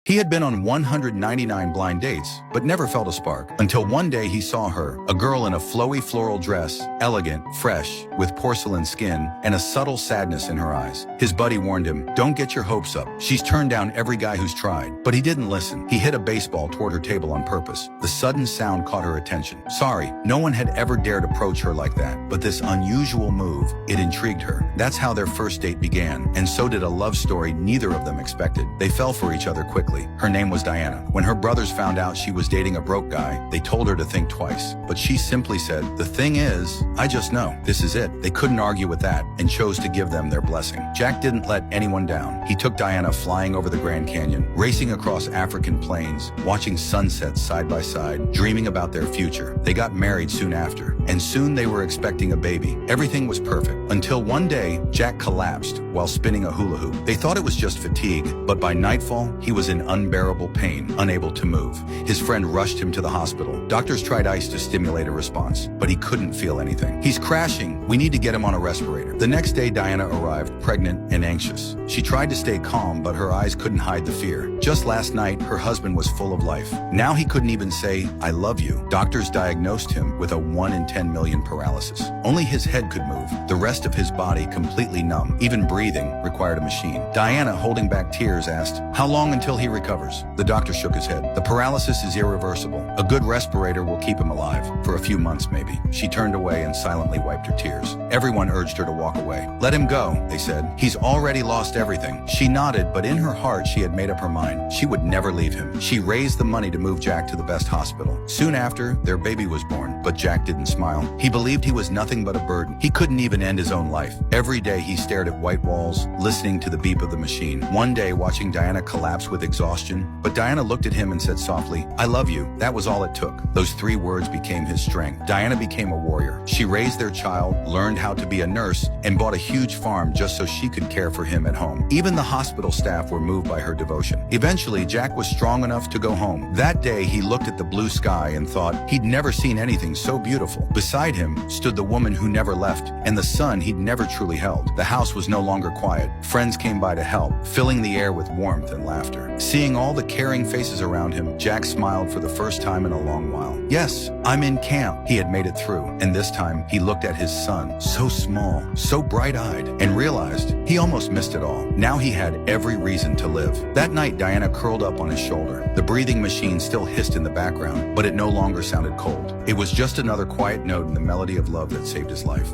He had been on 199 blind dates, but never felt a spark, until one day he saw her, a girl in a flowy floral dress, elegant, fresh, with porcelain skin, and a subtle sadness in her eyes. His buddy warned him, "Don't get your hopes up. She's turned down every guy who's tried." But he didn't listen. He hit a baseball toward her table on purpose. The sudden sound caught her attention. Sorry, no one had ever dared approach her like that, but this unusual move, it intrigued her. That's how their first date began, and so did a love story neither of them expected. They fell for each other quickly. Her name was Diana. When her brothers found out she was dating a broke guy, they told her to think twice. But she simply said, "The thing is, I just know. This is it." They couldn't argue with that and chose to give them their blessing. Jack didn't let anyone down. He took Diana flying over the Grand Canyon, racing across African plains, watching sunsets side by side, dreaming about their future. They got married soon after, and soon they were expecting a baby. Everything was perfect, until one day, Jack collapsed while spinning a hula hoop. They thought it was just fatigue, but by nightfall, he was in unbearable pain, unable to move. His friend rushed him to the hospital. Doctors tried ice to stimulate a response, but he couldn't feel anything. "He's crashing. We need to get him on a respirator." The next day, Diana arrived, pregnant and anxious. She tried to stay calm, but her eyes couldn't hide the fear. Just last night, her husband was full of life. Now he couldn't even say, "I love you." Doctors diagnosed him with a 1 in 10 million paralysis. Only his head could move, the rest of his body completely numb. Even breathing required a machine. Diana, holding back tears, asked, "How long until he recovers?" The doctor shook his head. "The paralysis is irreversible. A good respirator will keep him alive. For a few months, maybe." She turned away and silently wiped her tears. Everyone urged her to walk away. "Let him go," they said. "He's already lost everything." She nodded, but in her heart she had made up her mind. She would never leave him. She raised the money to move Jack to the best hospital. Soon after, their baby was born, but Jack didn't smile. He believed he was nothing but a burden. He couldn't even end his own life. Every day he stared at white walls, listening to the beep of the machine. One day, watching Diana collapse with exhaustion, but Diana looked at him and said softly, "I love you." That was all it took. Those 3 words became his strength. Diana became a warrior. She raised their child, learned how to be a nurse, and bought a huge farm just so she could care for him at home. Even the hospital staff were moved by her devotion. Eventually, Jack was strong enough to go home. That day, he looked at the blue sky and thought he'd never seen anything so beautiful. Beside him stood the woman who never left, and the son he'd never truly held. The house was no longer quiet. Friends came by to help, filling the air with warmth and laughter. Seeing all the caring faces around him, Jack smiled for the first time in a long while. Yes, I'm in camp. He had made it through, and this time he looked at his son, so small, so bright-eyed, and realized he almost missed it all. Now he had every reason to live. That night, Diana curled up on his shoulder. The breathing machine still hissed in the background, but it no longer sounded cold. It was just another quiet note in the melody of love that saved his life.